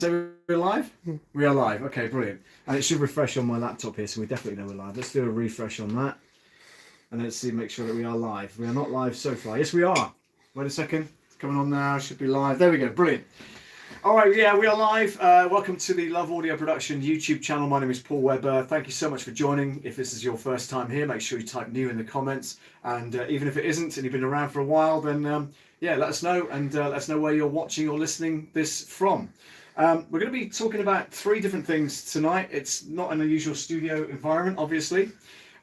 So we're live? We are live. Okay, brilliant. And it should refresh on my laptop here, so we definitely know we're live. Let's do a refresh on that. And let's see, make sure that we are live. We are not live so far. Yes, we are. Wait a second. It's coming on now. Should be live. There we go. Brilliant. All right, yeah, we are live. Welcome to the Love Audio Production YouTube channel. My name is Paul Webber. Thank you so much for joining. If this is your first time here, make sure you type new in the comments. And even if it isn't and you've been around for a while, then yeah, let us know and let us know where you're watching or listening this from. We're going to be talking about three different things tonight. It's not an unusual studio environment, obviously.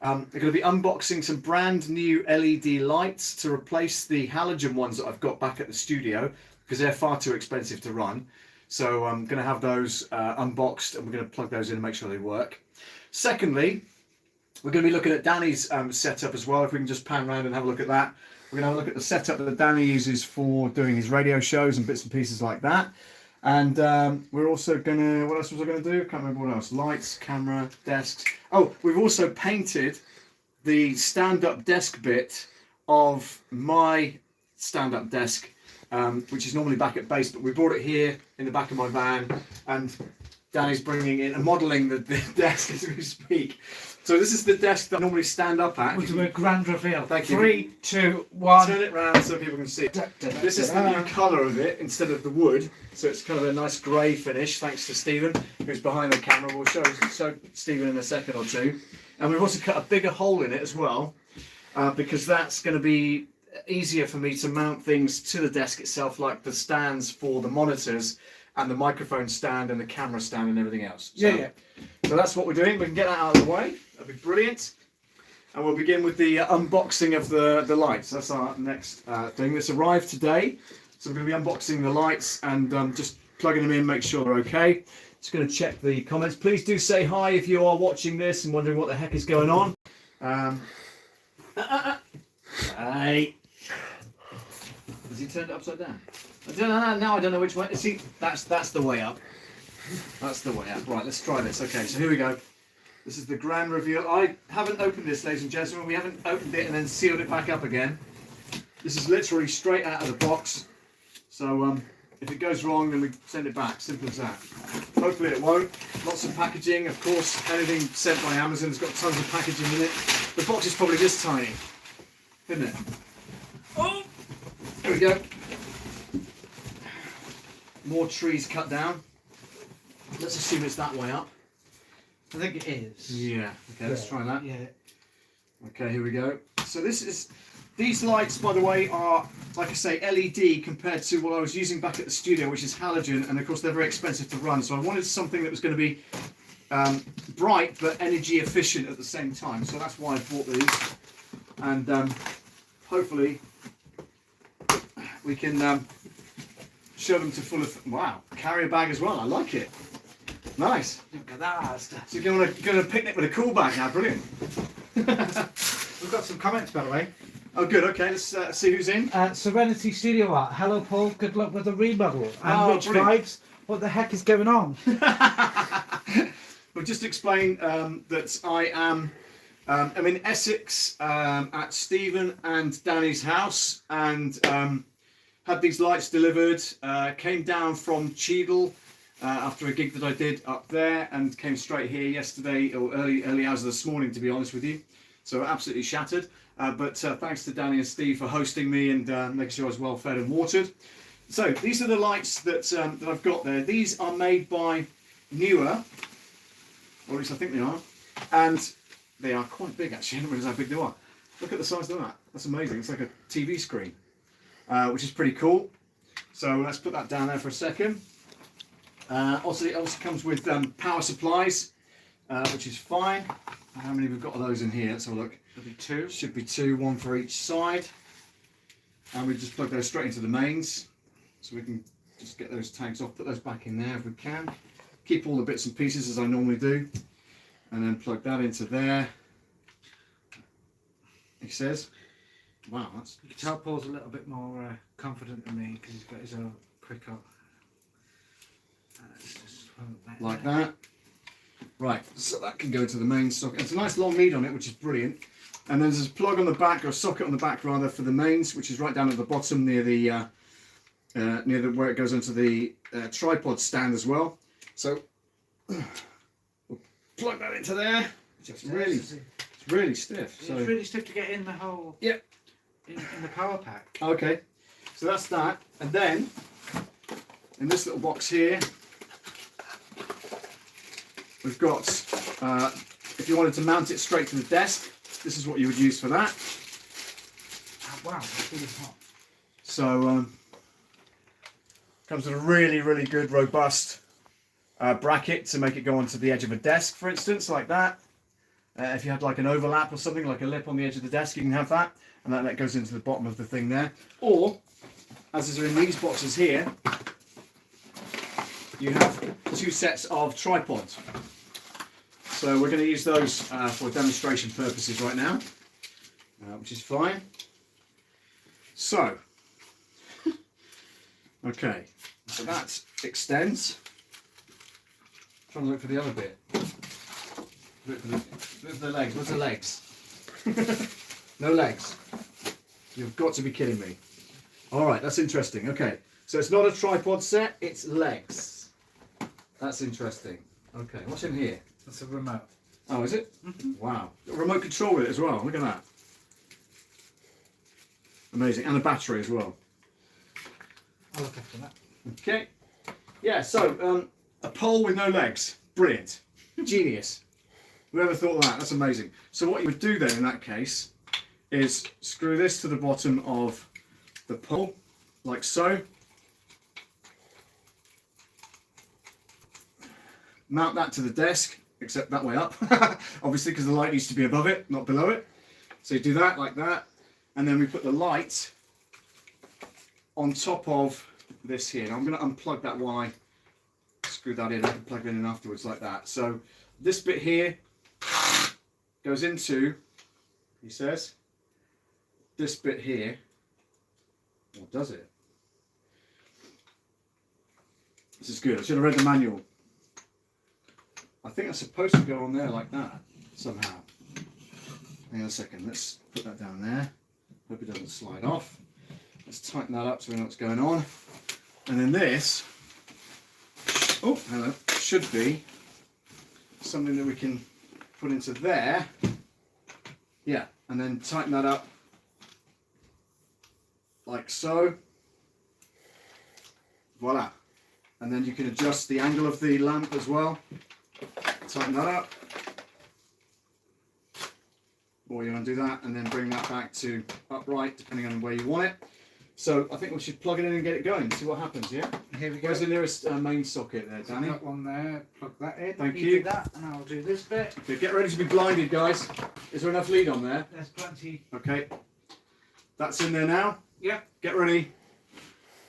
We're going to be unboxing some brand new LED lights to replace the halogen ones that I've got back at the studio because they're far too expensive to run. So I'm going to have those unboxed and we're going to plug those in and make sure they work. Secondly, we're going to be looking at Danny's setup as well. If we can just pan around and have a look at that. We're going to have a look at the setup that Danny uses for doing his radio shows and bits and pieces like that. And we're also going to, what else was I going to do? Can't remember what else. Lights, camera, desks. Oh, we've also painted the stand-up desk bit of my stand-up desk, which is normally back at base, but we brought it here in the back of my van, and Danny's bringing in and modelling the desk as we speak. So this is the desk that I normally stand up at. We'll do a grand reveal. Thank you. 3, 2, 1. Turn it round so people can see it. This is the new colour of it instead of the wood. So it's kind of a nice grey finish, thanks to Stephen, who's behind the camera. We'll show Stephen in a second or two. And we've also cut a bigger hole in it as well, because that's going to be easier for me to mount things to the desk itself, like the stands for the monitors and the microphone stand and the camera stand and everything else. So, so that's what we're doing. We can get that out of the way. That'd be brilliant. And we'll begin with the unboxing of the lights. That's our next thing. This arrived today. So we're going to be unboxing the lights and just plugging them in, make sure they're okay. Just going to check the comments. Please do say hi if you are watching this and wondering what the heck is going on. Hey. Has he turned it upside down? I don't know. Now I don't know which way. See, that's the way up. That's the way up. Right, let's try this. Okay, so here we go. This is the grand reveal. I haven't opened this, ladies and gentlemen. We haven't opened it and then sealed it back up again. This is literally straight out of the box. So if it goes wrong, then we send it back. Simple as that. Hopefully it won't. Lots of packaging. Of course, anything sent by Amazon has got tons of packaging in it. The box is probably this tiny, isn't it? Oh! There we go. More trees cut down. Let's assume it's that way up. I think it is. Yeah. Okay, let's try that. Yeah. Okay, here we go. So these lights, by the way, are, like I say, LED compared to what I was using back at the studio, which is halogen, and of course they're very expensive to run. So I wanted something that was going to be bright but energy efficient at the same time. So that's why I bought these, and hopefully we can show them to full of. Wow, carrier bag as well. I like it. Nice. Look at that. So you're going to picnic with a cool bag now. Brilliant. We've got some comments, by the way. Oh, good. Okay, let's see who's in. Serenity Studio Art. Hello, Paul. Good luck with the remodel. And Rich brilliant. Vibes. What the heck is going on? Well, just explain that I am. I'm in Essex at Stephen and Danny's house, and had these lights delivered. Came down from Cheadle after a gig that I did up there, and came straight here yesterday or early hours of this morning, to be honest with you. So absolutely shattered. But thanks to Danny and Steve for hosting me and making sure I was well fed and watered. So these are the lights that I've got there. These are made by Newer, or at least I think they are, and they are quite big actually. I didn't realise how big they are. Look at the size of that. That's amazing. It's like a TV screen, which is pretty cool. So let's put that down there for a second. Also, it also comes with power supplies, which is fine. How many we've got of those in here? Let's have a look. There'll be 2. Should be 2, one for each side. And we just plug those straight into the mains. So we can just get those tags off, put those back in there if we can. Keep all the bits and pieces as I normally do. And then plug that into there. He says, wow, that's... You can tell Paul's a little bit more confident than me because he's got his own quick up. Like that. Right, so that can go to the main socket. It's a nice long lead on it, which is brilliant. And then there's a plug on the back, or a socket on the back rather, for the mains, which is right down at the bottom near the near where it goes onto the tripod stand as well. So we'll plug that into there. It's really stiff. So it's really stiff to get in the hole. Yep. In the power pack. Okay, so that's that. And then in this little box here, we've got, if you wanted to mount it straight to the desk, this is what you would use for that. Oh, wow, that's really hot. So, comes with a really, really good, robust bracket to make it go onto the edge of a desk, for instance, like that. If you had like an overlap or something, like a lip on the edge of the desk, you can have that. And that goes into the bottom of the thing there. Or, as is in these boxes here, you have 2 sets of tripods. So we're going to use those for demonstration purposes right now, which is fine. So, okay, so that extends. I'm trying to look for the other bit. Look for the legs. Where's the legs? No legs. You've got to be kidding me. All right, that's interesting. Okay, so it's not a tripod set, it's legs. That's interesting. Okay, what's in here? That's a remote. Oh, is it? Wow. Got a remote control with it as well. Look at that. Amazing. And a battery as well. I'll look after that. Okay. Yeah, so a pole with no legs. Brilliant. Genius. Whoever thought of that? That's amazing. So what you would do then in that case is screw this to the bottom of the pole, like so. Mount that to the desk, except that way up, obviously, because the light needs to be above it, not below it. So you do that, like that, and then we put the light on top of this here. Now I'm going to unplug that while I screw that in. I can plug it in afterwards, like that. So this bit here goes into, he says, this bit here. What does it? This is good. I should have read the manual. I think it's supposed to go on there like that, somehow. Hang on a second, let's put that down there. Hope it doesn't slide off. Let's tighten that up so we know what's going on. And then this, oh, hello, should be something that we can put into there. Yeah, and then tighten that up like so. Voila. And then you can adjust the angle of the lamp as well. Tighten that up. Or you undo that and then bring that back to upright, depending on where you want it. So I think we should plug it in and get it going, see what happens, yeah? Here we go. Where's the nearest main socket there, So Danny? got one there, plug that in. Thank you. Do that, and I'll do this bit. Okay, get ready to be blinded, guys. Is there enough lead on there? There's plenty. Okay. That's in there now. Yeah. Get ready.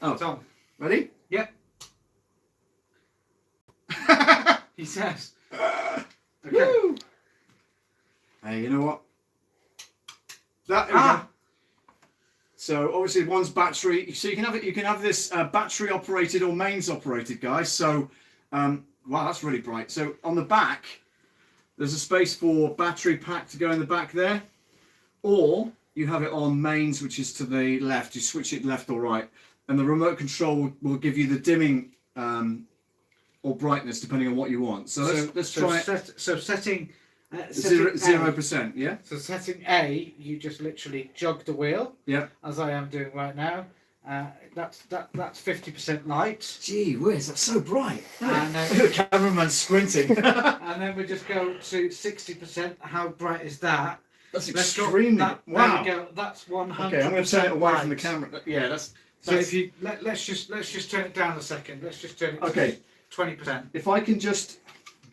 Oh, It's on. ready? Yeah. He says. Okay. Woo! Hey, you know what? There we go. So obviously one's battery. So you can have it. You can have this battery operated or mains operated, guys. So wow, that's really bright. So on the back, there's a space for battery pack to go in the back there, or you have it on mains, which is to the left. You switch it left or right, and the remote control will give you the dimming or brightness depending on what you want. So let's try it. Setting 0%, yeah? So setting A, you just literally jog the wheel. Yeah. As I am doing right now. That's 50% light. Gee whiz, that's so bright. And The cameraman's squinting. and then we just go to 60%. How bright is that? That's Let's go- extremely. that- Wow. There we go. That's 100%. Okay, I'm going to turn it away light. from the camera. Yeah, that's. So if you let's just turn it down a second. Let's just turn it. Okay. To 20%. If I can just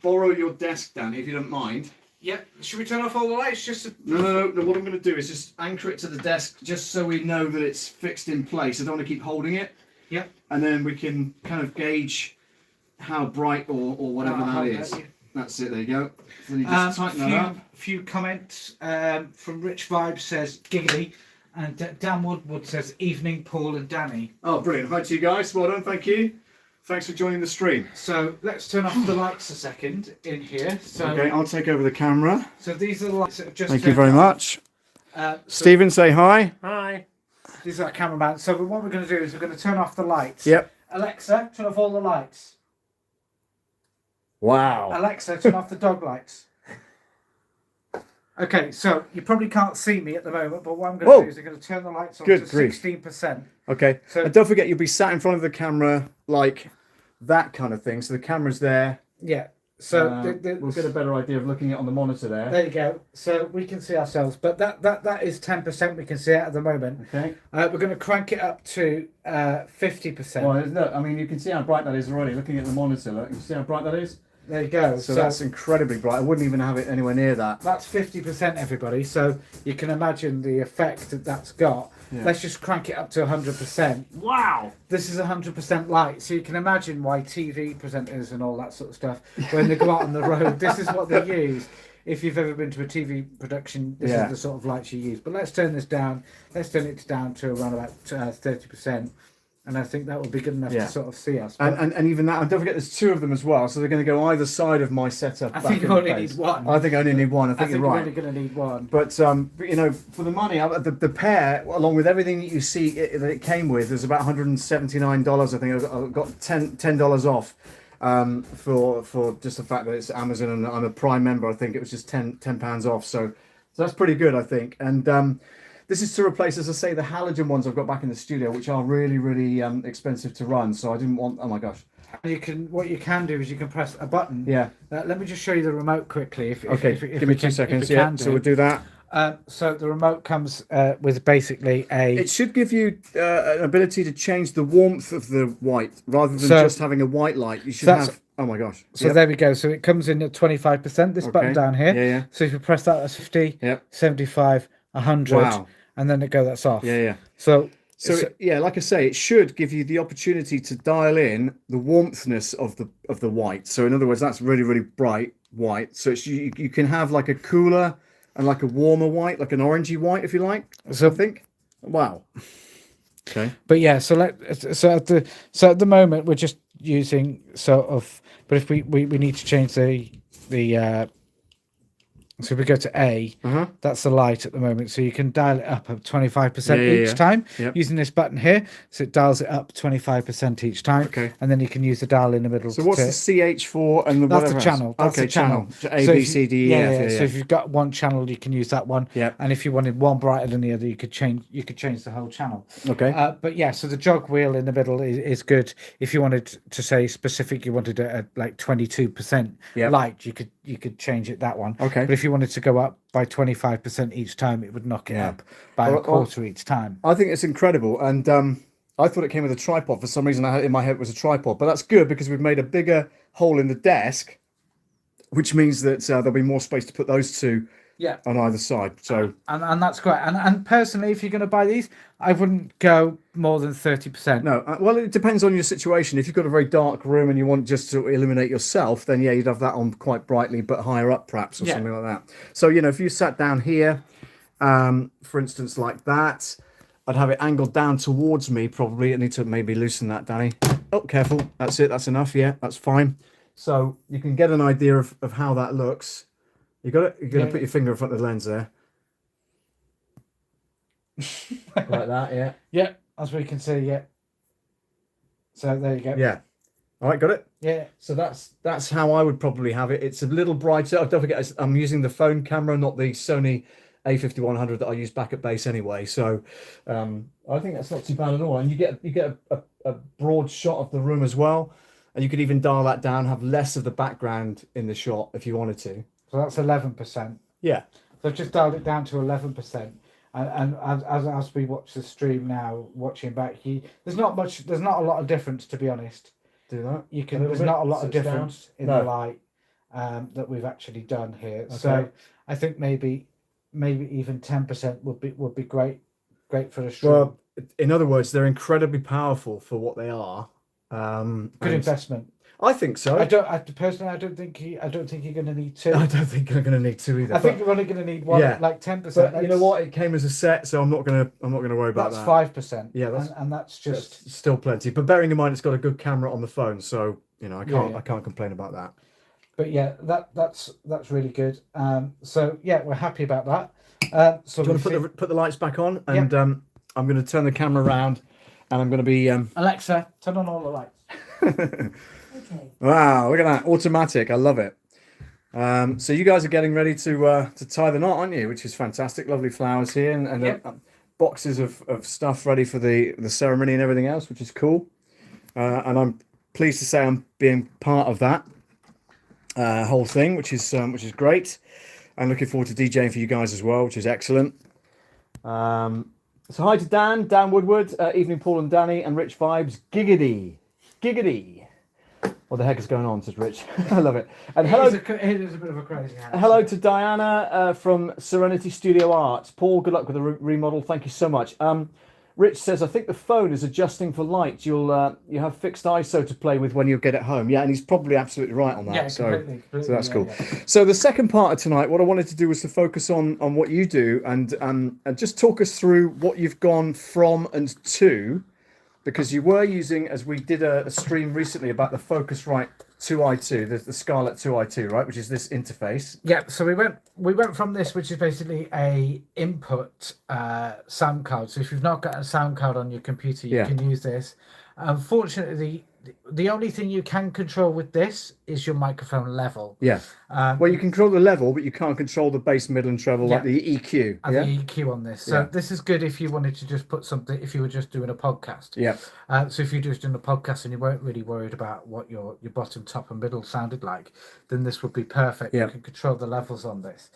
borrow your desk, Danny, if you don't mind. Yep. Should we turn off all the lights? Just. No. What I'm going to do is just anchor it to the desk, just so we know that it's fixed in place. I don't want to keep holding it. Yep. And then we can kind of gauge how bright or whatever that is. That's it. There you go. Then you just tighten that up. Few comments from Rich Vibe says giggly, and Dan Woodward says evening, Paul and Danny. Oh, brilliant! Hi to you guys. Well done. Thank you. Thanks for joining the stream. So let's turn off the lights a second in here. So Okay, I'll take over the camera. So these are the lights that have just. Thank you very much. So Stephen, say hi. Hi. These are our camera mounts. So what we're going to do is we're going to turn off the lights. Yep. Alexa, turn off all the lights. Wow. Alexa, turn off the dog lights. Okay, so you probably can't see me at the moment, but what I'm going to do is I'm going to turn the lights on to 16%. Okay. So, and don't forget, you'll be sat in front of the camera like that kind of thing. So the camera's there. Yeah. So we'll get a better idea of looking at on the monitor there. There you go. So we can see ourselves, but that is 10% we can see at the moment. Okay. We're going to crank it up to 50%. Well, look, I mean, you can see how bright that is already. Looking at the monitor, look, you can see how bright that is. There you go. So that's incredibly bright. I wouldn't even have it anywhere near that. That's 50%, everybody. So you can imagine the effect that that's got. Yeah. Let's just crank it up to 100%. Wow! This is 100% light, so you can imagine why TV presenters and all that sort of stuff, when they go out on the road, this is what they use. If you've ever been to a TV production, this is the sort of lights you use. But let's turn this down. Let's turn it down to around about 30%. And I think that will be good enough to sort of see us. And even that, and don't forget there's two of them as well, so they're going to go either side of my setup. I think you only need one. I think I only need one. I think you're right. You're only going to need one. But you know, for the money, the pair, along with everything that you see that it came with, is about $179. I think I got $10 off for just the fact that it's Amazon and I'm a Prime member. I think it was just £10 off. So that's pretty good, I think. And this is to replace, as I say, the halogen ones I've got back in the studio, which are really, really expensive to run. So I didn't want. Oh my gosh! What you can do is you can press a button. Yeah. Let me just show you the remote quickly. If give me 2 seconds. Yeah. So we'll do that. So the remote comes with basically a. It should give you an ability to change the warmth of the white rather than just having a white light. You should have. Oh my gosh! So there we go. So it comes in at 25%. This button down here. Yeah. So if you press that, that's 50. Yep. 75. 100. Wow. And then that's off. Yeah. So like I say, it should give you the opportunity to dial in the warmthness of the white. So in other words, that's really, really bright white. So you can have like a cooler and like a warmer white, like an orangey white, if you like. So I think, wow. Okay. But yeah, so at the moment we're just using sort of. But if we need to change the so if we go to A, that's the light at the moment. So you can dial it up 25% each time using this button here. So it dials it up 25% each time. Okay. And then you can use the dial in the middle. So what's the CH4 and the That's the channel. That's the channel. A, B, C, D, E, F. So if you've got one channel, you can use that one. Yeah. And if you wanted one brighter than the other, you could change the whole channel. Okay. But yeah, so the jog wheel in the middle is good. If you wanted to say specific, you wanted it at like 22% light, you could change it that one. Okay. But if you wanted to go up by 25% each time, it would knock it up by a quarter each time. I think it's incredible. And I thought it came with a tripod. For some reason, I had it in my head it was a tripod. But that's good because we've made a bigger hole in the desk, which means that there'll be more space to put those two on either side. So and that's great. And personally, if you're going to buy these, I wouldn't go more than 30%. No, well, it depends on your situation. If you've got a very dark room and you want just to illuminate yourself, then you'd have that on quite brightly, but higher up perhaps, or something like that. So if you sat down here, for instance, like that, I'd have it angled down towards me. Probably I need to maybe loosen that, Danny. Oh, careful. That's it. That's enough. Yeah, that's fine. So you can get an idea of how that looks. You got it. You're going to put your finger in front of the lens there. Like that, yeah, as we can see, so there you go. Yeah, all right, got it. Yeah, so that's how I would probably have it. It's a little brighter. Don't forget, I'm using the phone camera, not the Sony A5100 that I use back at base anyway. So I think that's not too bad at all. And you get a broad shot of the room as well, and you could even dial that down, have less of the background in the shot if you wanted to. So that's 11%. Yeah. So I've just dialed it down to 11%. And as we watch the stream now, watching back, there's not a lot of difference, to be honest. Do that. There's not a lot of difference in the light that we've actually done here. Okay. So I think maybe even 10% would be great for a stream. Well, in other words, they're incredibly powerful for what they are. Good investment. I think so. Personally, I don't think you're going to need two. I don't think I'm going to need two either. I think you're only going to need one, like 10%. But you know what? It came as a set, so I'm not going to worry about that. That's 5%. Yeah, that's just still plenty. But bearing in mind, it's got a good camera on the phone, so I can't complain about that. But yeah, that's really good. So yeah, we're happy about that. So do you want to put the lights back on? And I'm going to turn the camera around, and I'm going to be. Alexa, turn on all the lights. Okay. Wow, look at that, automatic. I love it. So you guys are getting ready to tie the knot, aren't you? Which is fantastic. Lovely flowers here, and Yep. boxes of stuff ready for the ceremony and everything else, which is cool. And I'm pleased to say I'm being part of that whole thing, which is great. I'm looking forward to DJing for you guys as well, which is excellent. So hi to Dan Woodward, evening Paul and Danny, and Rich Vibes. Giggity. What the heck is going on, says Rich. I love it. And hello. It is a bit of a crazy house. Hello to Diana from Serenity Studio Arts. Paul, good luck with the remodel. Thank you so much. Rich says, I think the phone is adjusting for light. You have fixed ISO to play with when you get it home. Yeah, and he's probably absolutely right on that. Yeah, so completely, so that's cool. yeah. So the second part of tonight, what I wanted to do was to focus on what you do and just talk us through what you've gone from and to, because you were using, as we did a stream recently about the Focusrite 2i2, the Scarlett 2i2, right, which is this interface. Yeah, so we went from this, which is basically a input sound card. So if you've not got a sound card on your computer, you can use this. Unfortunately, the only thing you can control with this is your microphone level. Yeah. Well, you can control the level, but you can't control the bass, middle, and treble, like the EQ. And the EQ on this. So this is good if you wanted to just put something, if you were just doing a podcast. Yeah. So if you're just doing a podcast and you weren't really worried about what your bottom, top, and middle sounded like, then this would be perfect. Yeah. You can control the levels on this.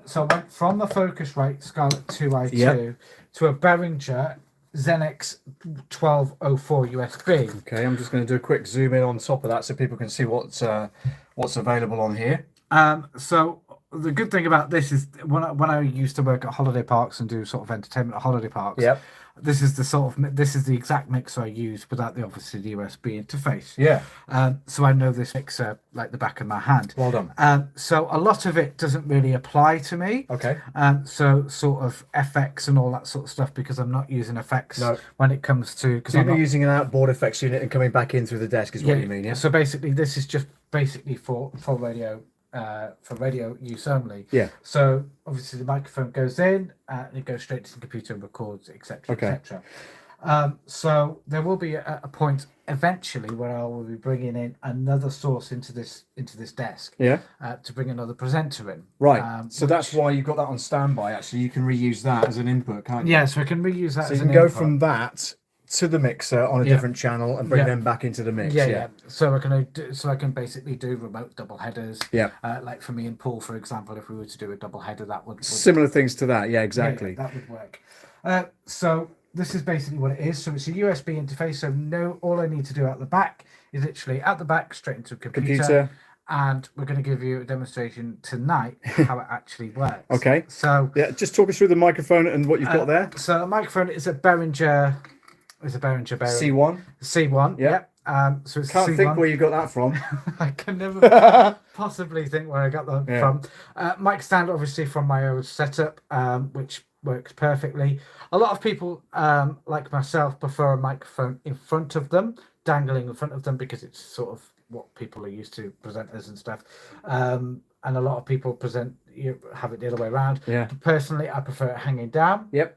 So I went from the Focusrite Scarlett 2i2 to a Behringer Xenex 1204 USB. Okay, I'm just going to do a quick zoom in on top of that so people can see what's available on here. So the good thing about this is when I used to work at holiday parks and do sort of entertainment at holiday parks. Yep. This is the exact mixer I use without obviously the USB interface. Yeah. So I know this mixer like the back of my hand. Well done. So a lot of it doesn't really apply to me. Okay. So sort of FX and all that sort of stuff, because I'm not using effects when it comes to. So you're using an outboard effects unit and coming back in through the desk is what you mean, yeah? So basically, this is just basically for radio. For radio use only. Yeah. So obviously the microphone goes in and it goes straight to the computer and records, etc., etc. So there will be a point eventually where I will be bringing in another source into this desk. Yeah. To bring another presenter in. Right. So that's why you've got that on standby. Actually, you can reuse that as an input, can't you? Yeah. So I can reuse that. So as you can an go input. from that to the mixer on a different channel and bring them back into the mix. Yeah. So I can basically do remote double headers. Yeah. Like for me and Paul, for example, if we were to do a double header, that would similar things to that. Yeah, exactly. that would work. So this is basically what it is. So it's a USB interface. So all I need to do out the back is literally out the back straight into a computer. And we're going to give you a demonstration tonight how it actually works. Okay. So just talk us through the microphone and what you've got there. So the microphone is a Behringer. C1. C1. Yeah. So it's Can't C1. think where you got that from. I can never possibly think where I got that from. Mic stand, obviously, from my old setup, which works perfectly. A lot of people, like myself, prefer a microphone in front of them, dangling in front of them, because it's sort of what people are used to, presenters and stuff. And a lot of people have it the other way around. Yeah. Personally, I prefer it hanging down. Yep.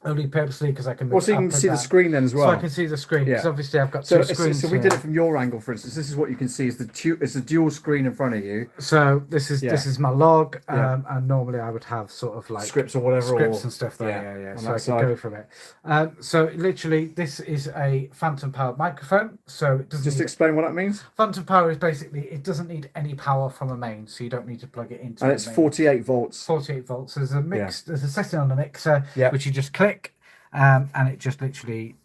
Only purposely because I can. Well, so you can see the screen then as well. So I can see the screen because obviously I've got two screens. So we did it from your angle, for instance. This is what you can see is it's a dual screen in front of you. So this is my log, and normally I would have sort of like scripts or whatever, and stuff there. Yeah. So I can go from it. So literally, this is a phantom powered microphone. So it doesn't. Just explain what that means. Phantom power is basically it doesn't need any power from a main, so you don't need to plug it into. And it's 48 volts. 48 volts. There's a mix. There's a setting on the mixer, which you just click. And it just literally,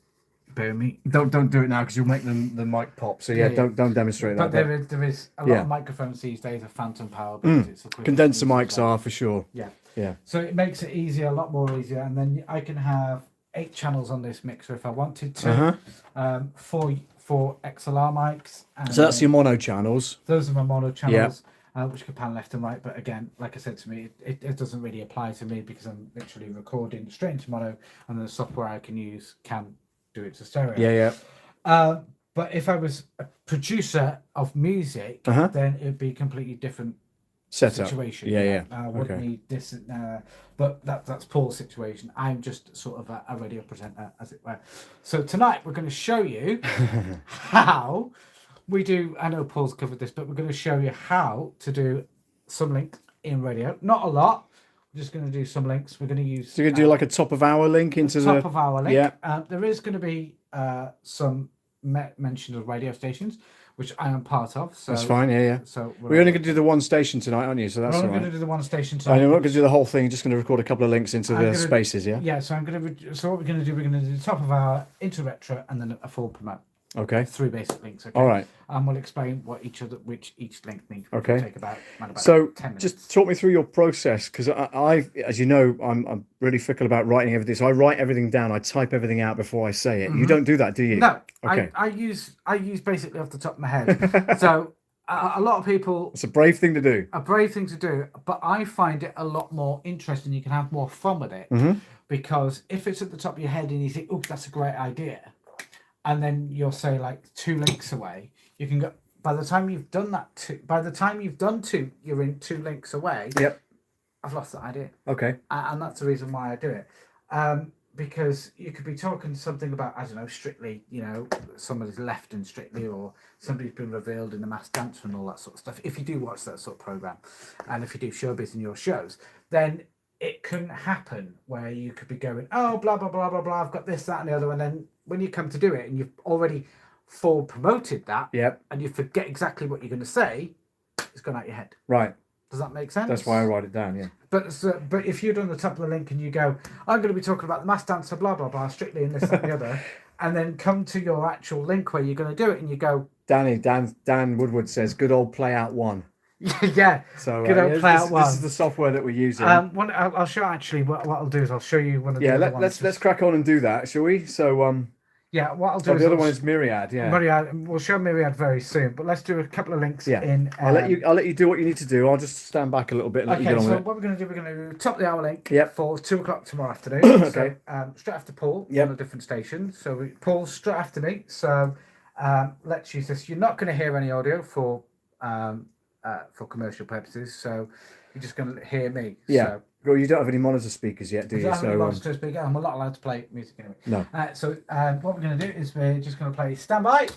bear me. Don't do it now because you'll make the mic pop. So don't demonstrate that. But there is a lot of microphones these days are phantom power because it's a condenser mics are for sure. Yeah. So it makes it easier, a lot more easier, and then I can have 8 channels on this mixer if I wanted to. 4 XLR mics. And so that's your mono channels. Those are my mono channels. Which can pan left and right, but again, like I said to me, it doesn't really apply to me because I'm literally recording straight into mono, and the software I can use can do it to stereo. But if I was a producer of music, then it'd be completely different. Setup. situation. Yeah. I would Okay. need this, but that's Paul's situation. I'm just sort of a radio presenter, as it were. So tonight we're going to show you how we do. I know Paul's covered this, but we're going to show you how to do some links in radio. Not a lot. We're just going to do some links. We're going to use. So you're gonna do like a top of hour link into the top of our link. Yeah. There is going to be some mention of radio stations, which I am part of. So That's fine. Yeah. So We're only going to do the one station tonight, aren't you? So that's we're all only right. going to do the one station I'm tonight. not going to do the whole thing. Just going to record a couple of links into the spaces. Yeah. Yeah. So I'm going to. So what we're going to do? We're going to do the top of our into retro and then a full promote. Okay. 3 basic links. Okay. All right. And we'll explain what each link means. Okay. Take about So 10 minutes. just talk me through your process, because I, as you know, I'm really fickle about writing everything. So I write everything down. I type everything out before I say it. You don't do that, do you? No. Okay. I use basically off the top of my head. So a lot of people. It's a brave thing to do. A brave thing to do, but I find it a lot more interesting. You can have more fun with it because if it's at the top of your head and you think, "Oh, that's a great idea," and then you'll say like 2 links away, you can go. By the time you've done that, by the time you've done 2, you're in 2 links away. Yep. I've lost that idea, Okay. and that's the reason why I do it. Because you could be talking something about, I don't know, Strictly, somebody's left in Strictly, or somebody's been revealed in the Masked Dancer and all that sort of stuff. If you do watch that sort of program, and if you do showbiz in your shows, then it can happen where you could be going, oh, blah, blah, blah, blah, blah, I've got this, that, and the other. And then when you come to do it and you've already forward promoted that, and you forget exactly what you're going to say, it's gone out your head. Right. Does that make sense? That's why I write it down, yeah. But if you're on the top of the link and you go, I'm going to be talking about the Masked Dancer, blah, blah, blah, Strictly and this, that, and the other, and then come to your actual link where you're going to do it and you go... Dan Woodward says, good old play out 1. Yeah, so good old play out 1. This is the software that we're using. I'll show actually what I'll do is I'll show you one of the other ones. Let's crack on and do that, shall we? So yeah, what I'll do is the other one is Myriad. Yeah, Myriad. We'll show Myriad very soon, but let's do a couple of links. Yeah, in. I'll let you do what you need to do. I'll just stand back a little bit and let you get on with it. What we're going to do? We're going to do top of the hour link. For 2:00 tomorrow afternoon. Okay. So, straight after Paul on a different station. So Paul's straight after me. So let's use this. You're not going to hear any audio for commercial purposes. So you're just going to hear me. Yeah. So, well, you don't have any monitor speakers yet, do you? I'm not allowed to play music anyway. No. So what we're going to do is we're just going to play Standby.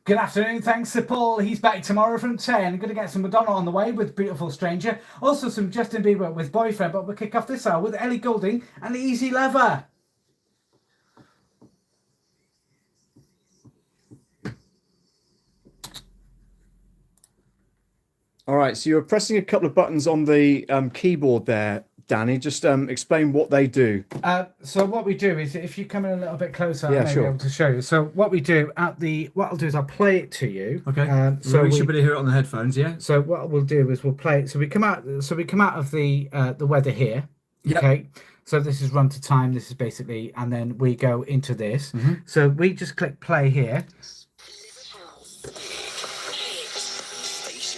Good afternoon, thanks to Paul. He's back tomorrow from 10. Going to get some Madonna on the way with Beautiful Stranger. Also some Justin Bieber with Boyfriend, but we'll kick off this hour with Ellie Goulding and Easy Lover. All right, so you're pressing a couple of buttons on the keyboard there, Danny. Just explain what they do. So what we do is, if you come in a little bit closer, Yeah, I may be able to show you. So what we do what I'll do is I'll play it to you. Okay. So we should be able to hear it on the headphones, yeah. So what we'll do is we'll play it. So we come out of the weather here. Yep. Okay. So this is run to time. This is basically, and then we go into this. So we just click play here.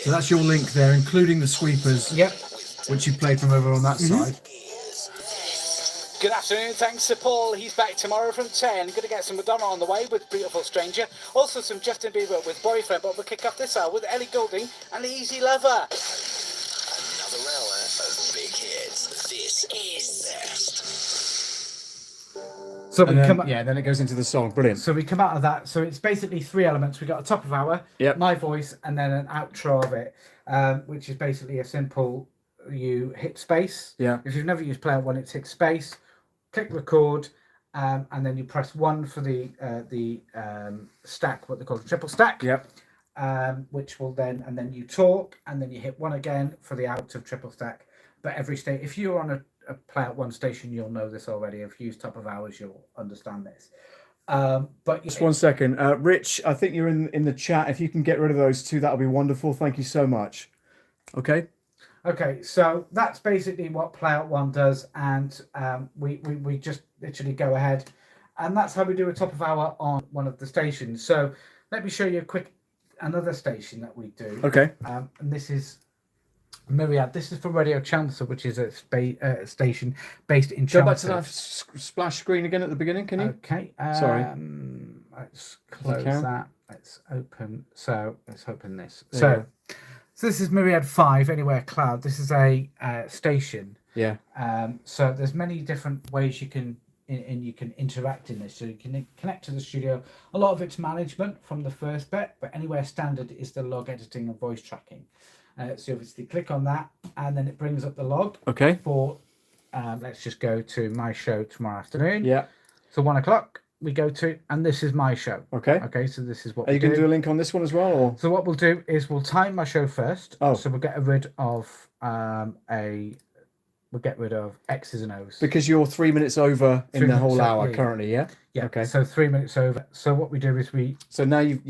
So that's your link there, including the sweepers. Yep. Which you played from over on that side. Good afternoon, thanks to Paul. He's back tomorrow from 10. Going to get some Madonna on the way with Beautiful Stranger. Also some Justin Bieber with Boyfriend, but we'll kick off this hour with Ellie Goulding and Easy Lover. Another hour of big hits. This is Zest. So we come then it goes into the song. Brilliant. So we come out of that. So it's basically 3 elements. We got a top of hour, my voice, and then an outro of it, which is basically a simple. You hit space. Yeah. If you've never used Play Out 1, it's hit space, click record, and then you press 1 for the stack, what they call the triple stack. Yep. Which will then, and then you talk, and then you hit 1 again for the out of triple stack. But every state, if you're on a Play Out 1 station, you'll know this already. If you use top of hours, you'll understand this. But just 1 second, Rich. I think you're in the chat. If you can get rid of those 2, that'll be wonderful. Thank you so much. Okay. Okay, so that's basically what Play Out 1 does, and we just literally go ahead, and that's how we do a top of hour on one of the stations. So let me show you a quick another station that we do. Okay. And this is Myriad. This is for Radio Chelmsford, which is a station based in Go Chelmsford. back to that splash screen again at the beginning, can you? Okay. Sorry. Let's close can. that. Let's open. So let's open this. There So this is Myriad 5 Anywhere Cloud. This is a station. Yeah. So there's many different ways you can you can interact in this. So you can connect to the studio. A lot of it's management from the first bit, but Anywhere Standard is the log editing and voice tracking. So obviously click on that, and then it brings up the log. Okay. For let's just go to my show tomorrow afternoon. Yeah. So 1 o'clock we go to, and this is my show. Okay. Okay. So this is what Are you going to do a link on this one as well, or? So what we'll do is we'll time my show first. Oh. So we'll get rid of we'll get rid of X's and O's. Because you're 3 minutes over in 3 the whole minutes hour over, yeah. currently, yeah? Yeah. Okay. So 3 minutes over. So what we do is So now you've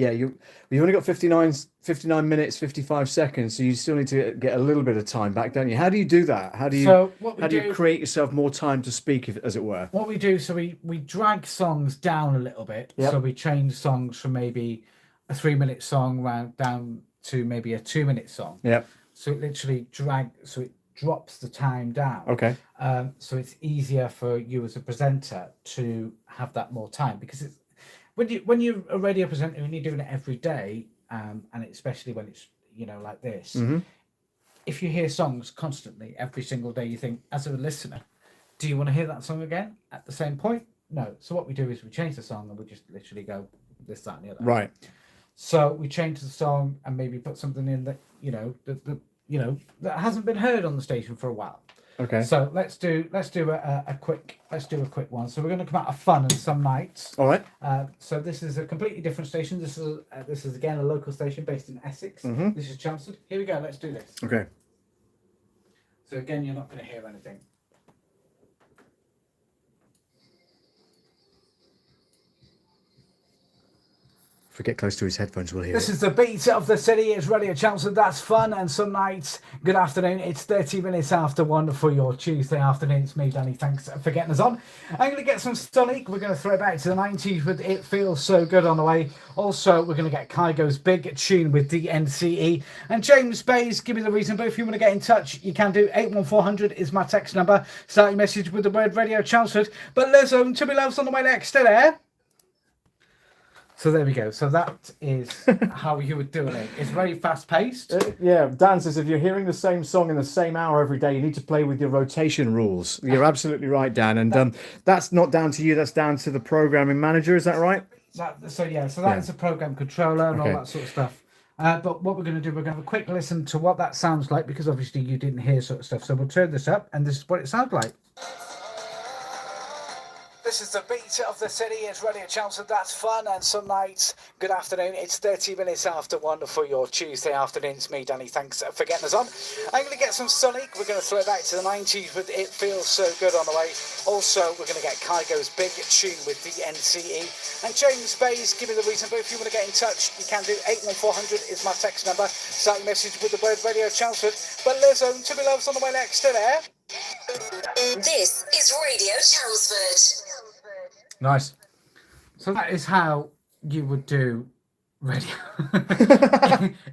only got 59 minutes 55 seconds, so you still need to get a little bit of time back, don't you? How do you do that? How do you create yourself more time to speak, as it were? What we do, so we drag songs down a little bit. Yep. So we change songs from maybe a 3 minute song down to maybe a 2 minute song. Yeah. So it literally it drops the time down. Okay. So it's easier for you as a presenter to have that more time, because it's when you're a radio presenter and you're doing it every day, and especially when it's like this, Mm-hmm. if you hear songs constantly every single day, you think, as a listener, do you want to hear that song again at the same point? No. So what we do is we change the song and we just literally go this, that, and the other. Right. So we change the song and maybe put something in that that hasn't been heard on the station for a while. Okay. So let's do a quick one. So we're going to come out of Fun and Some Nights. All right. So this is a completely different station. This is again a local station based in Essex. Mm-hmm. This is Chelmsford. Here we go. Let's do this. Okay. So again, you're not going to hear anything. If we get close to his headphones, we'll hear This it. is the beat of the city. It's Radio Chelmsford. That's Fun and Some Nights. Good afternoon. It's 30 minutes after 1 for your Tuesday afternoon. It's me, Danny. Thanks for getting us on. I'm going to get some Sonic. We're going to throw it back to the 90s with It Feels So Good on the way. Also, we're going to get Kygo's big tune with DNCE. And James Bayes, give me the reason. But if you want to get in touch, you can do. 81400 is my text number. Start your message with the word Radio Chelmsford. But listen, to be loves on the way next. Stay there. So there we go. So that is how you would do it. It's very fast paced. Yeah, Dan says if you're hearing the same song in the same hour every day, you need to play with your rotation rules. You're absolutely right, Dan. And that's not down to you. That's down to the programming manager. Is that right? That is a program controller and all that sort of stuff. But what we're going to do, we're going to have a quick listen to what that sounds like, because obviously you didn't hear sort of stuff. So we'll turn this up, and this is what it sounds like. This is the beat of the city. It's Radio Chelmsford. That's Fun and Some Nights. Good afternoon. It's 30 minutes after 1 for your Tuesday afternoon. It's me, Danny. Thanks for getting us on. I'm going to get some Sonic. We're going to throw it back to the 90s with It Feels So Good on the way. Also, we're going to get Kygo's big tune with DNCE. And James Bayes, give me the reason. But if you want to get in touch, you can do. 81400 is my text number. Start your message with the word Radio Chelmsford. But listen, to be loves on the way next. Stay there. This is Radio Chelmsford. Nice. So that is how you would do radio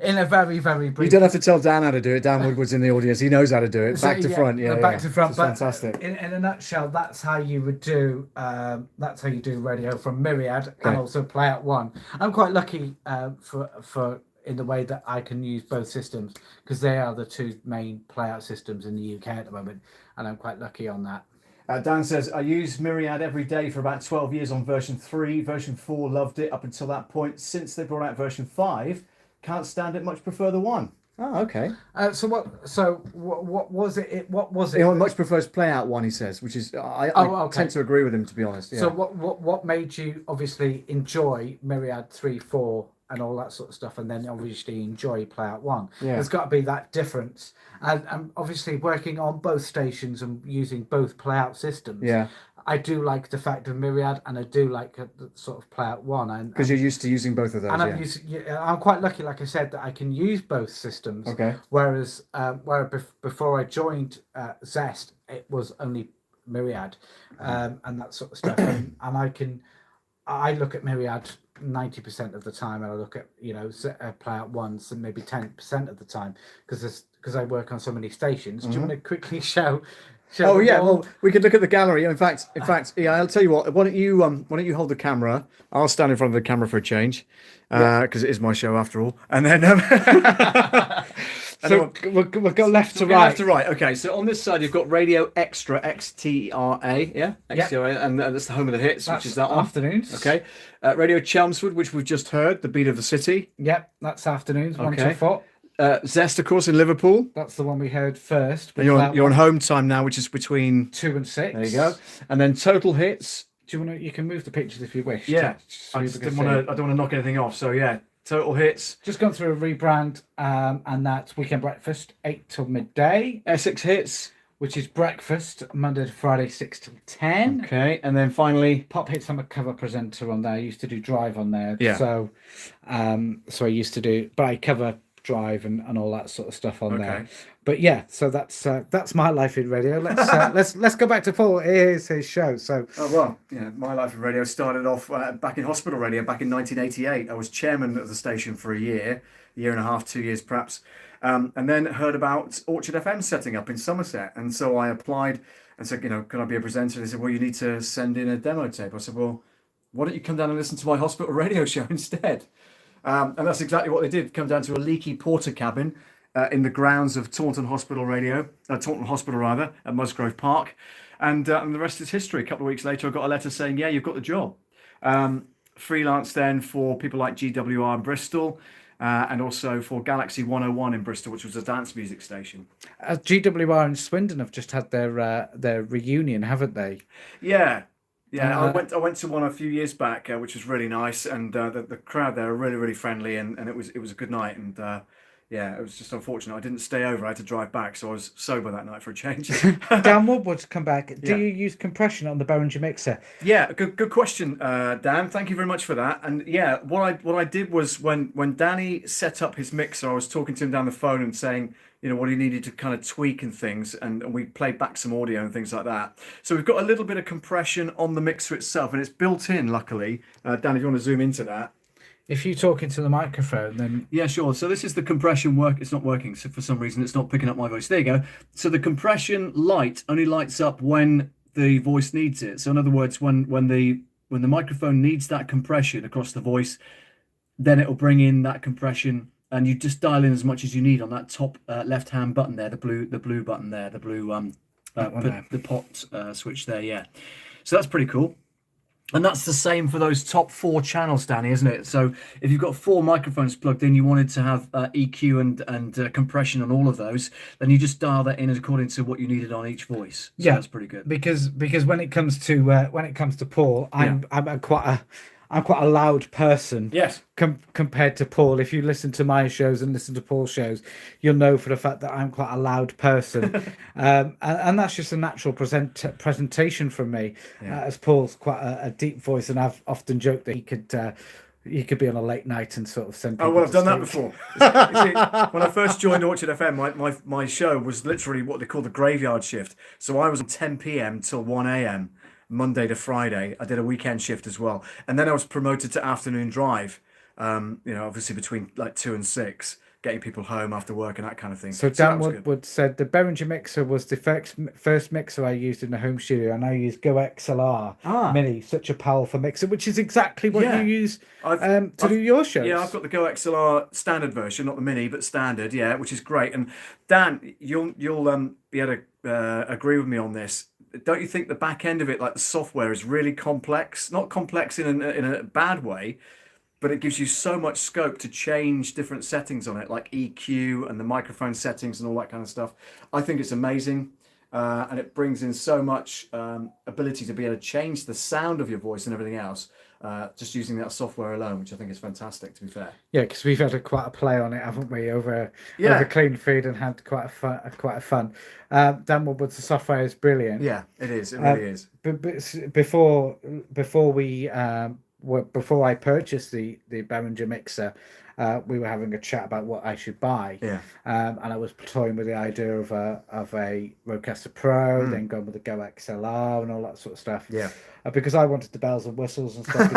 in a very, very brief. You don't have to tell Dan how to do it. Dan Woodward's in the audience. He knows how to do it. So, Back to front. Yeah, back to front. It's But fantastic. in a nutshell, that's how you would do. That's how you do radio from Myriad and also Play Out One. I'm quite lucky for in the way that I can use both systems, because they are the two main play out systems in the UK at the moment, and I'm quite lucky on that. Dan says, I use Myriad every day for about 12 years on version 3. Version 4, loved it up until that point. Since they brought out version 5, can't stand it, much prefer the 1. Oh, okay. So what was it? What was it? He much prefers Play Out 1, he says, which is, I tend to agree with him, to be honest. Yeah. So what made you obviously enjoy Myriad 3, 4 and all that sort of stuff, and then obviously enjoy Play Out 1? Yeah. There's got to be that difference. And obviously working on both stations and using both Play Out systems. Yeah. I do like the fact of Myriad, and I do like the sort of Play Out 1. Because you're used to using both of those, and I'm quite lucky, like I said, that I can use both systems. Okay. Whereas before I joined Zest, it was only Myriad and that sort of stuff. and I look at Myriad 90% of the time, and I look at play out once and maybe 10% of the time because I work on so many stations. Do you want to quickly show? Oh them yeah, all? well we could look at the gallery. In fact, yeah. I'll tell you what. Why don't you hold the camera? I'll stand in front of the camera for a change, because it is my show after all. And then, so we'll go left to we'll go right. left to right. Okay, so on this side you've got Radio Extra, XTRA, yeah, XTRA, and that's the home of the hits, That's which is that one. afternoons. Okay, Radio Chelmsford, which we've just heard, the beat of the city. Yep, that's afternoons. 1 Okay. till 4. Zest, of course, in Liverpool. That's the one we heard first. And you're on home time now, which is between 2 and 6. There you go. And then Total Hits. Do you want to? You can move the pictures if you wish. Yeah, so I people just can didn't see. want to. I don't want to knock anything off. So yeah, Total Hits. Just gone through a rebrand, and that's Weekend Breakfast 8 till midday, ESSEX Hits. which is breakfast Monday to Friday 6 till 10. Okay, and then finally Pop Hits. I'm a cover presenter on there. I used to do Drive on there. Yeah. So I used to do, but I cover Drive and all that sort of stuff on there. But yeah, so that's my life in radio. Let's go back to Paul. Here's his show. So my life in radio started off back in hospital radio back in 1988. I was chairman of the station for a year and a half, 2 years perhaps, and then heard about Orchard FM setting up in Somerset, and so I applied and said, can I be a presenter? And they said, well, you need to send in a demo tape. I said, well, why don't you come down and listen to my hospital radio show instead? And that's exactly what they did. Come down to a leaky porter cabin in the grounds of Taunton Hospital at Musgrove Park, and the rest is history. A couple of weeks later, I got a letter saying, "Yeah, you've got the job." Freelance then for people like GWR in Bristol, and also for Galaxy 101 in Bristol, which was a dance music station. GWR and Swindon have just had their reunion, haven't they? Yeah. Yeah, I went to one a few years back, which was really nice, and the crowd there are really, really friendly, and it was a good night, and it was just unfortunate I didn't stay over. I had to drive back, so I was sober that night for a change. Dan Woodward's come back. Do you use compression on the Behringer mixer? Yeah, good question, Dan. Thank you very much for that. And yeah, what I did was when Danny set up his mixer, I was talking to him down the phone and saying, what he needed to kind of tweak and things, and we played back some audio and things like that. So we've got a little bit of compression on the mixer itself, and it's built in, luckily. Dan, if you want to zoom into that. If you talk into the microphone, then... Yeah, sure. So this is the compression work. It's not working. So for some reason, it's not picking up my voice. There you go. So the compression light only lights up when the voice needs it. So in other words, when the microphone needs that compression across the voice, then it'll bring in that compression. And you just dial in as much as you need on that top left-hand button there, the blue button there, the blue the pot switch there, yeah. So that's pretty cool. And that's the same for those top 4 channels, Danny, isn't it? So if you've got 4 microphones plugged in, you wanted to have EQ and compression on all of those, then you just dial that in according to what you needed on each voice. So that's pretty good. Because when it comes to Paul, I'm quite a loud person. Yes. Compared to Paul, if you listen to my shows and listen to Paul's shows, you'll know for the fact that I'm quite a loud person, and that's just a natural presentation from me. As Paul's quite a deep voice, and I've often joked that he could be on a late night and sort of send people. Oh, well, I've done that before. You see, when I first joined Orchard FM, my show was literally what they call the graveyard shift. So I was on 10 p.m. till 1 a.m. Monday to Friday. I did a weekend shift as well, and then I was promoted to afternoon drive. Obviously between like 2 and 6, getting people home after work and that kind of thing. So Dan Woodward said the Behringer mixer was the first mixer I used in the home studio, and I used Go XLR Mini, such a powerful mixer, which is exactly what you use to do your shows. Yeah, I've got the Go XLR standard version, not the Mini, but standard, which is great. And Dan, you'll be able to agree with me on this. Don't you think the back end of it, like the software, is really complex? Not complex in a bad way, but it gives you so much scope to change different settings on it, like EQ and the microphone settings and all that kind of stuff. I think it's amazing, and it brings in so much ability to be able to change the sound of your voice and everything else, just using that software alone, which I think is fantastic, to be fair. Yeah, because we've had quite a play on it, haven't we, over Clean Feed, and had quite a fun. Dan Woodward's, the software is brilliant. Yeah, it is. It really is. But before before I purchased the Behringer mixer, we were having a chat about what I should buy. Yeah. And I was toying with the idea of a Rodecaster Pro, then going with the Go XLR and all that sort of stuff. Yeah. Because I wanted the bells and whistles and stuff.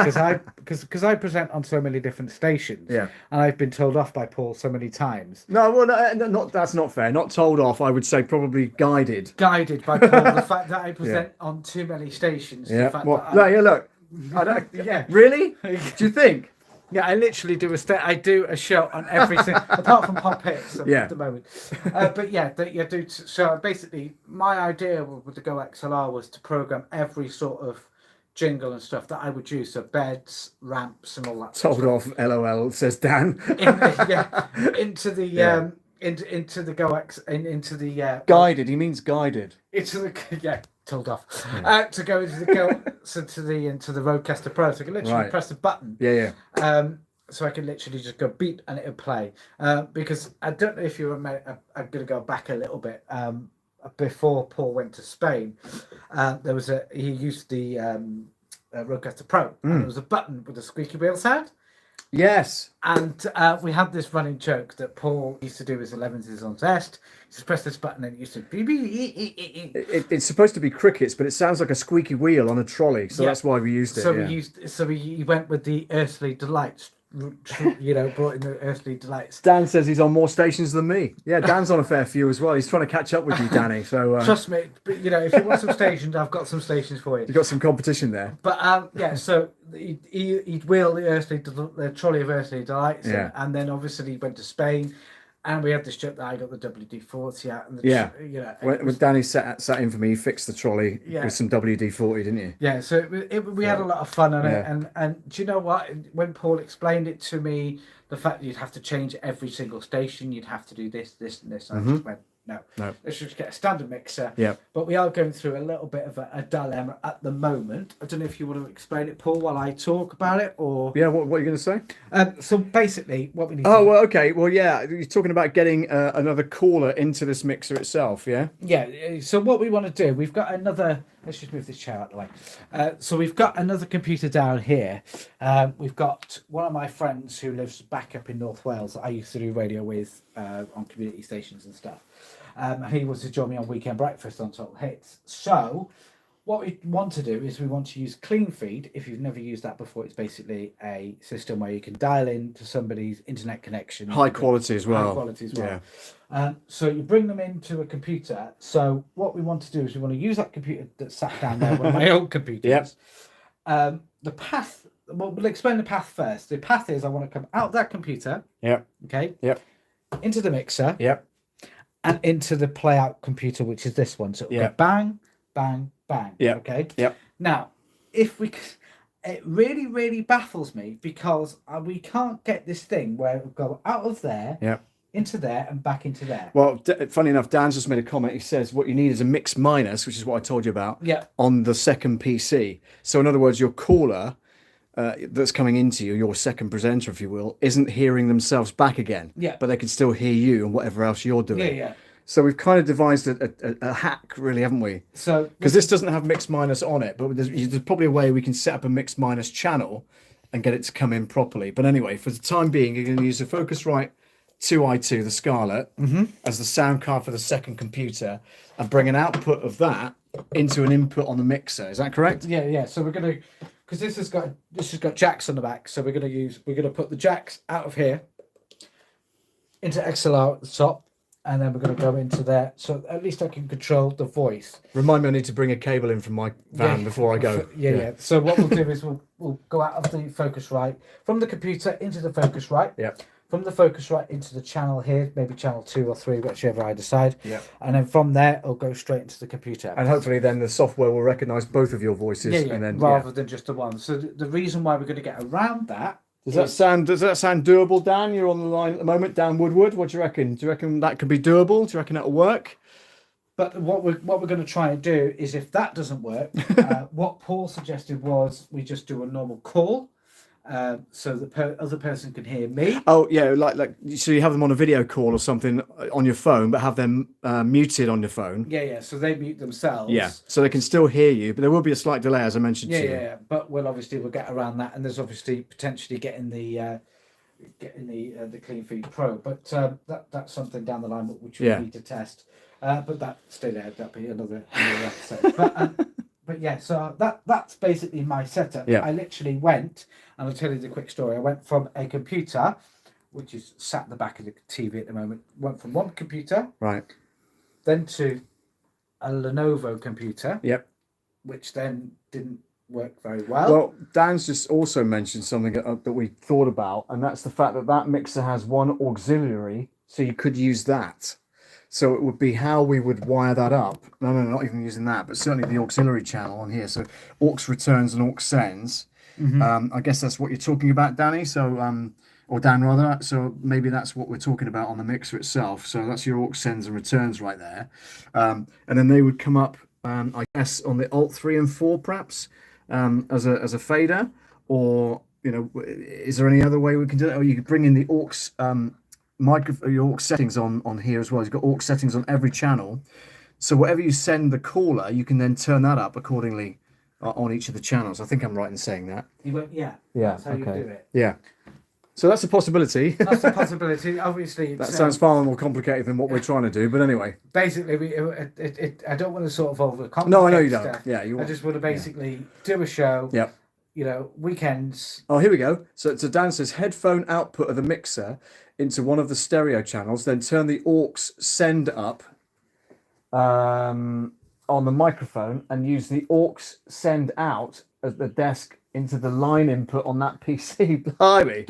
Because I present on so many different stations. Yeah. And I've been told off by Paul so many times. No, well, not that's not fair. Not told off. I would say probably guided. Guided by Paul, the fact that I present on too many stations. Yeah. The fact What? that No, yeah. Look. I don't. Yeah. Really? Do you think? Yeah, I literally do I do a show on every single, apart from Pop Hits at the moment. But yeah, so basically, my idea with the Go XLR was to program every sort of jingle and stuff that I would use, so beds, ramps, and all that. Told off. LOL. Says Dan. Into the into the Go X into the Guided. He means guided. into the told off to go into the Go into the Rodecaster Pro, so I can literally press the button. Yeah. So I can literally just go beep and it'll play. Because I don't know if you remember, I'm going to go back a little bit. Before Paul went to Spain, he used the Rodecaster Pro, and there was a button with a squeaky wheel sound. Yes. And we had this running joke that Paul used to do his 11s on Zest. He just press this button and it used to beep, beep, It's supposed to be crickets, but it sounds like a squeaky wheel on a trolley, so that's why we used it. So he went with the Earthly Delights. Brought in the Earthly Delights. Dan says he's on more stations than me. Yeah, Dan's on a fair few as well. He's trying to catch up with you, Danny. So trust me, but if you want some stations, I've got some stations for you. You've got some competition there. But so he'd wheel the trolley of Earthly Delights, and then obviously he went to Spain. And we had this joke that I got the WD-40 out. And when Danny sat in for me, he fixed the trolley with some WD-40, didn't you? Yeah, so we had a lot of fun on it. And do you know what? When Paul explained it to me, the fact that you'd have to change every single station, you'd have to do this, this, and this. I just went, no. Let's just get a standard mixer. Yeah. But we are going through a little bit of a dilemma at the moment. I don't know if you want to explain it, Paul, while I talk about it, or... Yeah, what are you going to say? So basically, what we need well, okay. Well, yeah, you're talking about getting another caller into this mixer itself, yeah? Yeah, so what we want to do, we've got another... Let's just move this chair out of the way. So we've got another computer down here. We've got one of my friends who lives back up in North Wales that I used to do radio with on community stations and stuff. He wants to join me on Weekend Breakfast on Total Hits. So what we want to do is we want to use Clean Feed. If you've never used that before, it's basically a system where you can dial in to somebody's internet connection. High quality as well. High quality as well. Yeah. So you bring them into a computer. So what we want to do is we want to use that computer that sat down there, one of my old computers. Yep. The path, well, we'll explain the path first. The path is I want to come out of that computer. Yep. Okay. Yep. Into the mixer. Yep. And into the playout computer, which is this one. So it'll go bang, bang, bang. Yeah. Okay. Yep. Now, it really, really baffles me because we can't get this thing where it'll go out of there. Yep. Into there and back into there. Well, funny enough, Dan's just made a comment. He says what you need is a mix minus, which is what I told you about, on the second PC. So in other words, your caller that's coming into you, your second presenter, if you will, isn't hearing themselves back again. Yeah. But they can still hear you and whatever else you're doing. Yeah. So we've kind of devised a hack, really, haven't we? So because this doesn't have mix minus on it, but there's probably a way we can set up a mix minus channel and get it to come in properly. But anyway, for the time being, you're going to use the Focusrite 2i2, the Scarlett, as the sound card for the second computer, and bring an output of that into an input on the mixer. Is that correct? Yeah. So we're gonna, because this has got jacks on the back, so we're gonna put the jacks out of here into XLR at the top, and then we're gonna go into there, so at least I can control the voice. Remind me, I need to bring a cable in from my van before I go. Yeah. So what we'll do is we'll go out of the Focusrite from the computer into the Focusrite. Yeah. From the Focusrite into the channel here, maybe channel 2 or 3, whichever I decide. Yeah. And then from there, it'll go straight into the computer. And hopefully then the software will recognise both of your voices. Yeah, and then, rather than just the one. So the reason why we're going to get around that... Does that sound doable, Dan? You're on the line at the moment, Dan Woodward. What do you reckon? Do you reckon that could be doable? Do you reckon that'll work? But what we're going to try and do is, if that doesn't work, what Paul suggested was we just do a normal call. so the other person can hear me. Oh yeah, like so you have them on a video call or something on your phone, but have them muted on your phone. Yeah. So they mute themselves. Yeah, so they can still hear you, but there will be a slight delay, as I mentioned to you. Yeah. But we'll get around that, and there's obviously potentially getting the Clean Feed Pro, but that's something down the line which we need to test. But that stay there. That'll be another episode. But yeah, so that's basically my setup. Yeah. I literally went, and I'll tell you the quick story. I went from a computer, which is sat at the back of the TV at the moment. Went from one computer, Right. then to a Lenovo computer. Yep. Which then didn't work very well. Well, Dan's just also mentioned something that we thought about, and that's the fact that mixer has one auxiliary, so you could use that. So it would be how we would wire that up. No, not even using that, but certainly the auxiliary channel on here. So aux returns and aux sends. Mm-hmm. I guess that's what you're talking about, Danny. So, or Dan rather. So maybe that's what we're talking about on the mixer itself. So that's your aux sends and returns right there. And then they would come up, I guess, on the Alt 3 and 4 perhaps, as a fader. Or, is there any other way we can do it? Or you could bring in the aux your aux settings on here as well. You've got aux settings on every channel, so whatever you send the caller, you can then turn that up accordingly on each of the channels. I think I'm right in saying that. Yeah. That's how you do it. Yeah, so that's a possibility. That's a possibility. Obviously, that sounds far more complicated than what we're trying to do, but anyway. Basically, I don't want to sort of overcomplicate. No, I know you don't. Stuff. Yeah, I just want to basically do a show. Yep. Weekends. Oh, here we go. So Dan says headphone output of the mixer into one of the stereo channels, then turn the aux send up on the microphone and use the aux send out at the desk into the line input on that PC. Blimey.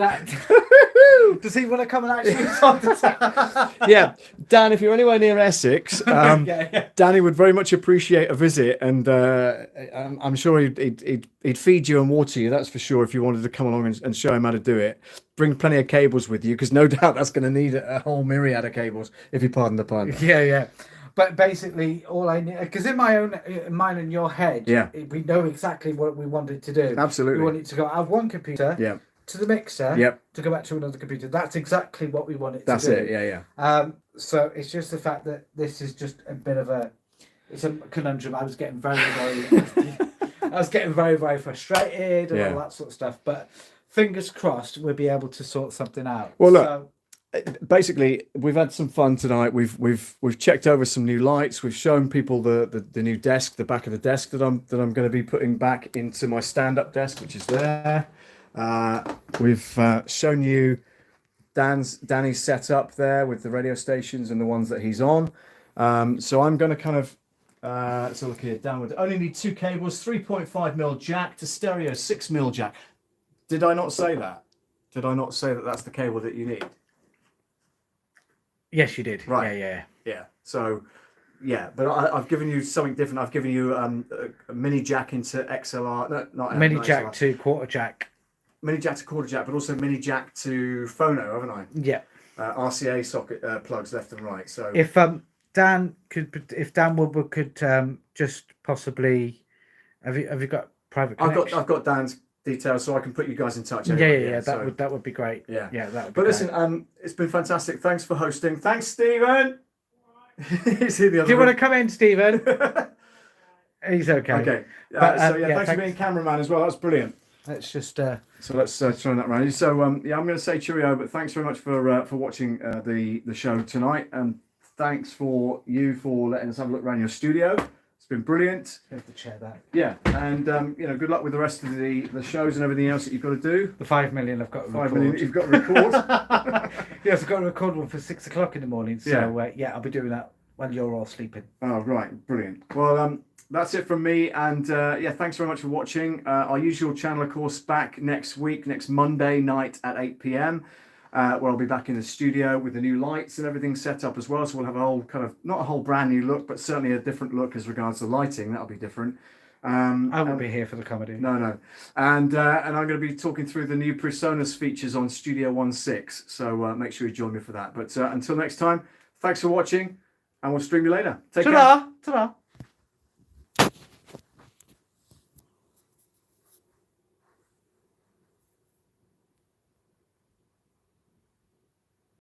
Does he want to come and actually talk to us? Yeah, Dan, if you're anywhere near Essex, Danny would very much appreciate a visit, and I'm sure he'd feed you and water you, that's for sure, if you wanted to come along and show him how to do it. Bring plenty of cables with you, because no doubt that's going to need a whole myriad of cables, if you pardon the pun. Yeah. But basically, all I need, because in mine and your head, we know exactly what we wanted to do. Absolutely. We wanted to go out of one computer to the mixer to go back to another computer. That's exactly what we wanted to do. That's it, yeah. So it's just the fact that this is just a bit of it's a conundrum. I was getting very, very frustrated and all that sort of stuff. But fingers crossed, we'll be able to sort something out. Well, look. Basically, we've had some fun tonight. We've checked over some new lights. We've shown people the new desk, the back of the desk that I'm going to be putting back into my stand-up desk, which is there. We've shown you Danny's setup there with the radio stations and the ones that he's on. So I'm going to kind of so look here. Downward. Only need 2 cables, 3.5mm jack to stereo 6mm jack. Did I not say that? Did I not say that that's the cable that you need? Yes, you did. Right. Yeah. So, but I've given you something different. I've given you a mini jack into XLR. No, not mini jack XLR. To quarter jack. Mini jack to quarter jack, but also mini jack to phono, haven't I? Yeah. RCA socket plugs left and right. So if Dan Woodward could just possibly, have you got private connection? I've got Dan's details, so I can put you guys in touch. Anyway. That would be great. Yeah, that would be But great. listen, it's been fantastic. Thanks for hosting. Thanks, Stephen. Is he the other Do you want to come in, Stephen? He's okay. Okay. Thanks for being cameraman as well. That's brilliant. Let's just so let's turn that around. So I'm going to say cheerio, but thanks very much for watching the show tonight, and thanks for letting us have a look around your studio. It's been brilliant. You have to share that. Yeah, and good luck with the rest of the shows and everything else that you've got to do. The 5 million I've got to record. 5 million you've got to record. Yes, I've got to record one for 6 o'clock in the morning. So I'll be doing that when you're all sleeping. Oh right, brilliant. Well, that's it from me, and thanks very much for watching. Our usual channel, of course, back next Monday night at 8 p.m. Where I'll be back in the studio with the new lights and everything set up as well. So we'll have a whole not a whole brand new look, but certainly a different look as regards to lighting. That'll be different. I won't be here for the comedy. No. And I'm going to be talking through the new PreSonus features on Studio 1.6. So make sure you join me for that. But until next time, thanks for watching, and we'll stream you later. Take care. Ta-da!